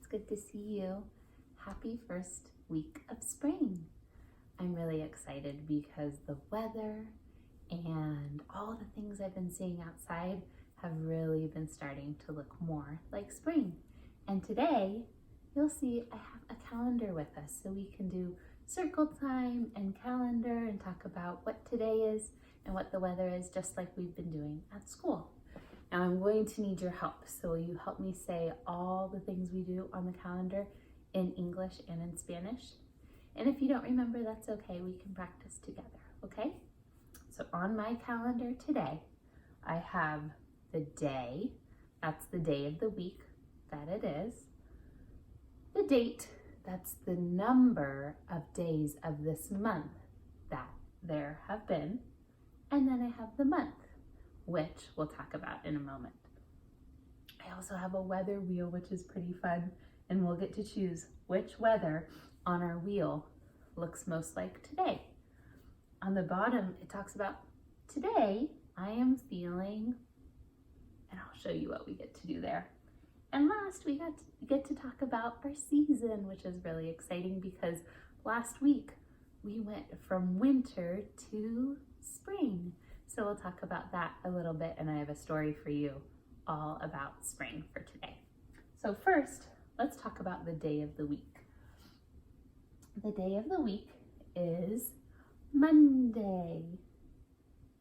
good to see you. Happy first week of spring. I'm really excited because the weather and all the things I've been seeing outside have really been starting to look more like spring. And today, you'll see I have a calendar with us so we can do circle time and calendar and talk about what today is and what the weather is, just like we've been doing at school. Now I'm going to need your help, so will you help me say all the things we do on the calendar in English and in Spanish? And if you don't remember, that's okay, we can practice together, okay? So on my calendar today, I have the day, that's the day of the week that it is. The date, that's the number of days of this month that there have been. And then I have the month, which we'll talk about in a moment. I also have a weather wheel, which is pretty fun, and we'll get to choose which weather on our wheel looks most like today. On the bottom, it talks about today, I am feeling, and I'll show you what we get to do there. And last, we get to talk about our season, which is really exciting because last week we went from winter to spring. So we'll talk about that a little bit, and I have a story for you all about spring for today. So first, let's talk about the day of the week. The day of the week is Monday.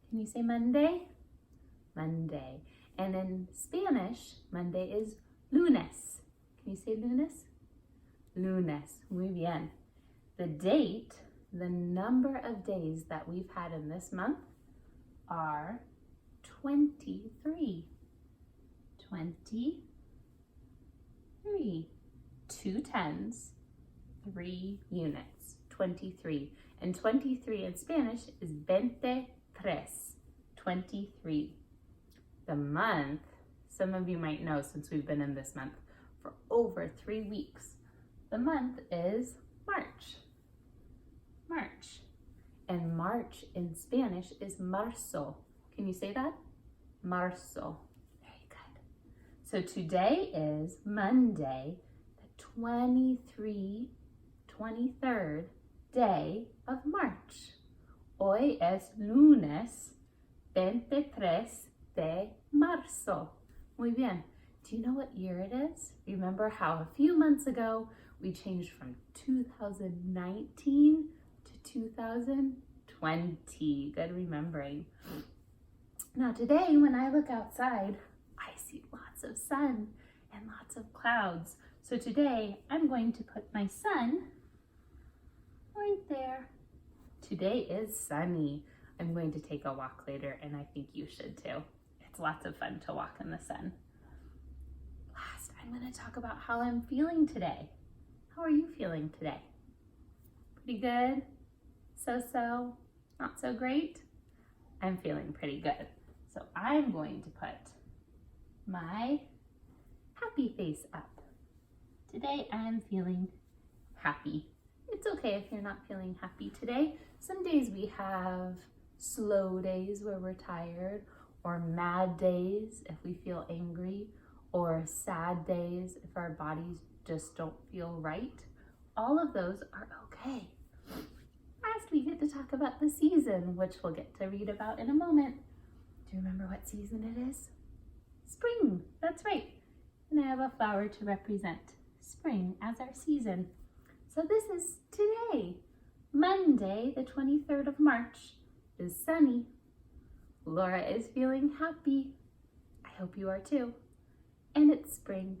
Can you say Monday? Monday. And in Spanish, Monday is lunes. Can you say lunes? Lunes. Muy bien. The date, the number of days that we've had in this month are 23. 23. 2 tens, 3 units. 23. And 23 in Spanish is 23. 23. The month, some of you might know since we've been in this month for over 3 weeks. The month is March. March. And March in Spanish is marzo. Can you say that? Marzo. Very good. So today is Monday, the 23rd day of March. Hoy es lunes 23 de marzo. Muy bien. Do you know what year it is? Remember how a few months ago we changed from 2019 to 2020. Good remembering. Now today, when I look outside, I see lots of sun and lots of clouds. So today, I'm going to put my sun right there. Today is sunny. I'm going to take a walk later, and I think you should too. It's lots of fun to walk in the sun. Last, I'm going to talk about how I'm feeling today. How are you feeling today? Pretty good? So-so? Not so great? I'm feeling pretty good. So I'm going to put my happy face up. Today I'm feeling happy. It's okay if you're not feeling happy today. Some days we have slow days where we're tired, or mad days if we feel angry, or sad days if our bodies just don't feel right. All of those are okay. Last, we get to talk about the season, which we'll get to read about in a moment. Do you remember what season it is? Spring, that's right. And I have a flower to represent spring as our season. So this is today, Monday, the 23rd of March, is sunny. Laura is feeling happy. I hope you are too. And it's spring.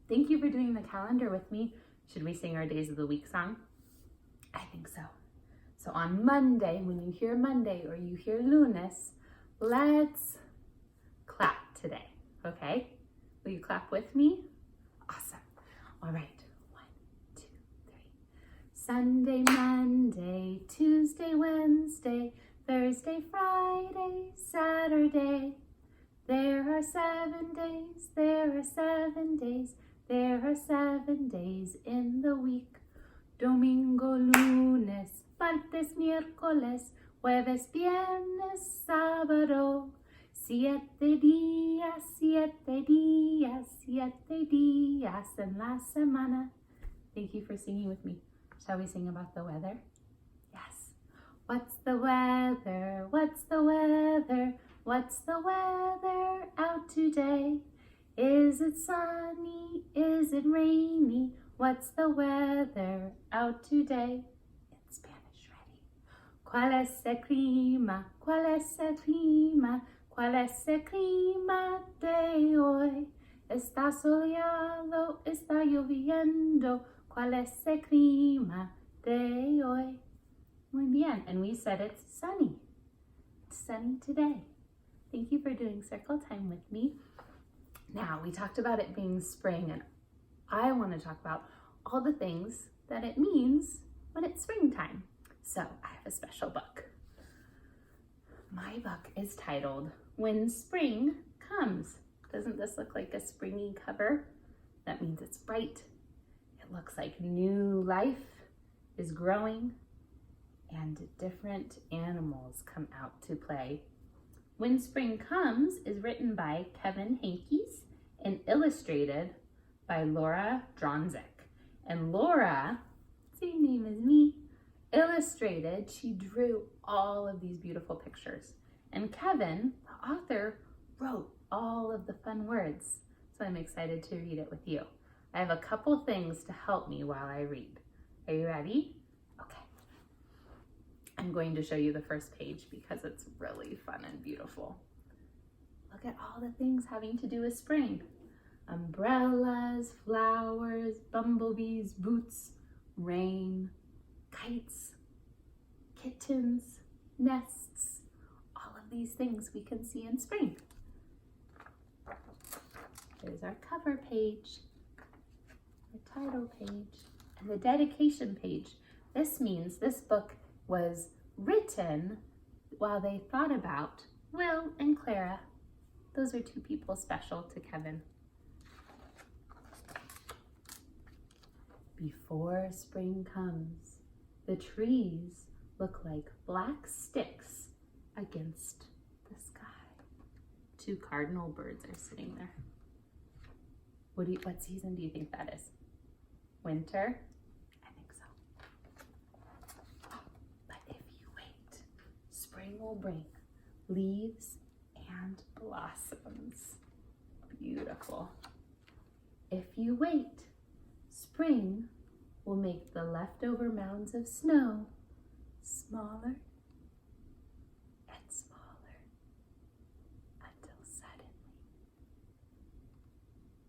Thank you for doing the calendar with me. Should we sing our Days of the Week song? I think so. So on Monday, when you hear Monday or you hear lunes, let's clap today, okay? Will you clap with me? Awesome. All right. 1, 2, 3. Sunday, Monday, Tuesday, Wednesday, Thursday, Friday, Saturday. There are 7 days, there are 7 days, there are 7 days in the week. Domingo, lunes, martes, miércoles, jueves, viernes, sábado. siete días en la semana. Thank you for singing with me. Shall we sing about the weather? Yes. What's the weather? What's the weather? What's the weather out today? Is it sunny? Is it rainy? What's the weather out today? In Spanish, ready? ¿Cuál es el clima? ¿Cuál es el clima? ¿Cuál es el clima de hoy? ¿Está soleado? ¿Está lloviendo? ¿Cuál es el clima de hoy? Muy bien, and we said it's sunny. It's sunny today. Thank you for doing circle time with me. Now, we talked about it being spring, and I want to talk about all the things that it means when it's springtime. So, I have a special book. My book is titled, When Spring Comes. Doesn't this look like a springy cover? That means it's bright. It looks like new life is growing and different animals come out to play. When Spring Comes is written by Kevin Hankes and illustrated by Laura Dronzik. And Laura, same name as me, illustrated, she drew all of these beautiful pictures. And Kevin, the author, wrote all of the fun words. So I'm excited to read it with you. I have a couple things to help me while I read. Are you ready? Okay. I'm going to show you the first page because it's really fun and beautiful. Look at all the things having to do with spring. Umbrellas, flowers, bumblebees, boots, rain, kites, kittens, nests, all of these things we can see in spring. Here's our cover page, our title page, and the dedication page. This means this book was written while they thought about Will and Clara. Those are two people special to Kevin. Before spring comes, the trees look like black sticks against the sky. Two cardinal birds are sitting there. What season do you think that is? Winter? I think so. But if you wait, spring will bring leaves and blossoms. Beautiful. If you wait, spring will make the leftover mounds of snow smaller and smaller until suddenly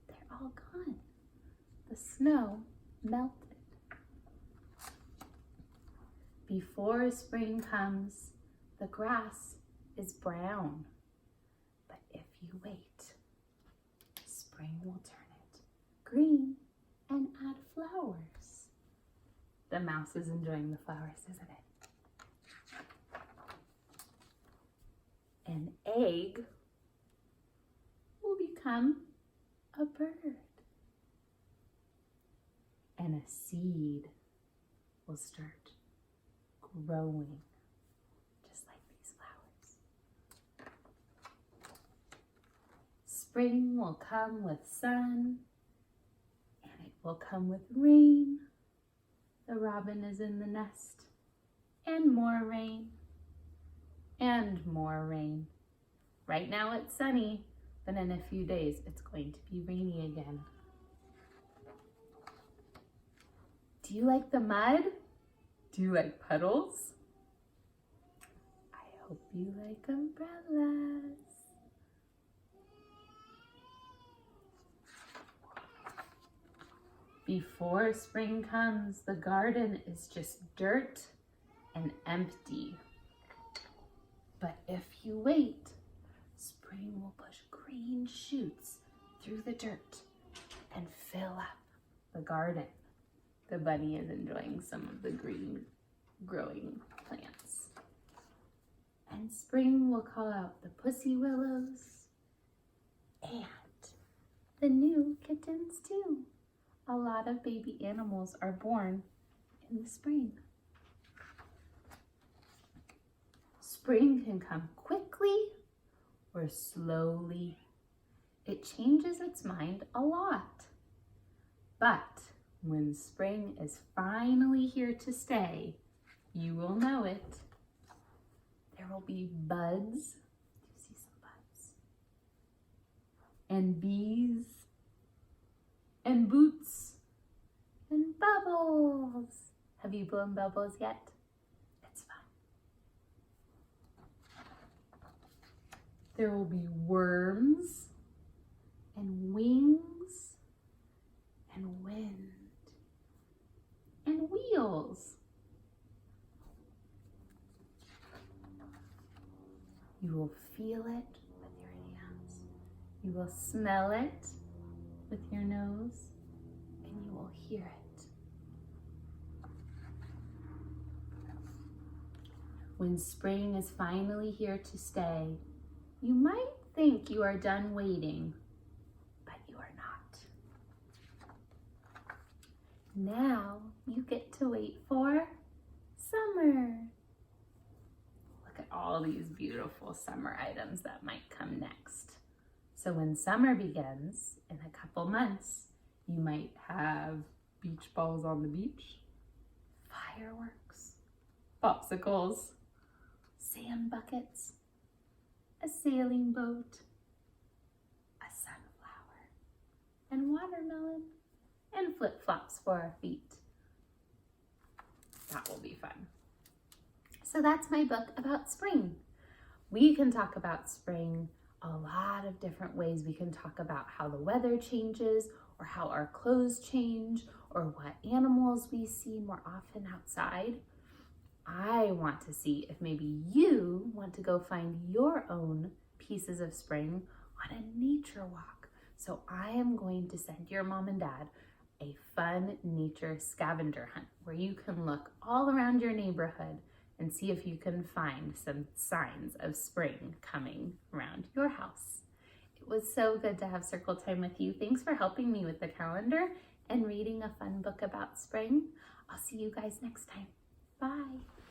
they're all gone. The snow melted. Before spring comes, the grass is brown. But if you wait, spring will turn it green and add flowers. The mouse is enjoying the flowers, isn't it? An egg will become a bird. And a seed will start growing, just like these flowers. Spring will come with sun, and it will come with rain. The robin is in the nest, and more rain, and more rain. Right now it's sunny, but in a few days it's going to be rainy again. Do you like the mud? Do you like puddles? I hope you like umbrellas. Before spring comes, the garden is just dirt and empty. But if you wait, spring will push green shoots through the dirt and fill up the garden. The bunny is enjoying some of the green growing plants. And spring will call out the pussy willows and the new kittens too. A lot of baby animals are born in the spring. Spring can come quickly or or slowly. It changes its mind a lot. But when spring is finally here to stay, you will know it. There will be buds. Do you see some buds? And bees. And boots. And bubbles. Have you blown bubbles yet? It's fun. There will be worms and wings and wind and wheels. You will feel it with your hands. You will smell it with your nose, and you will hear it. When spring is finally here to stay, you might think you are done waiting, but you are not. Now you get to wait for summer. Look at all these beautiful summer items that might come next. So when summer begins in a couple months, you might have beach balls on the beach, fireworks, popsicles, sand buckets, a sailing boat, a sunflower, and watermelon, and flip-flops for our feet. That will be fun. So that's my book about spring. We can talk about spring a lot of different ways. We can talk about how the weather changes, or how our clothes change, or what animals we see more often outside. I want to see if maybe you want to go find your own pieces of spring on a nature walk. So I am going to send your mom and dad a fun nature scavenger hunt where you can look all around your neighborhood and see if you can find some signs of spring coming around your house. It was so good to have circle time with you. Thanks for helping me with the calendar and reading a fun book about spring. I'll see you guys next time. Bye.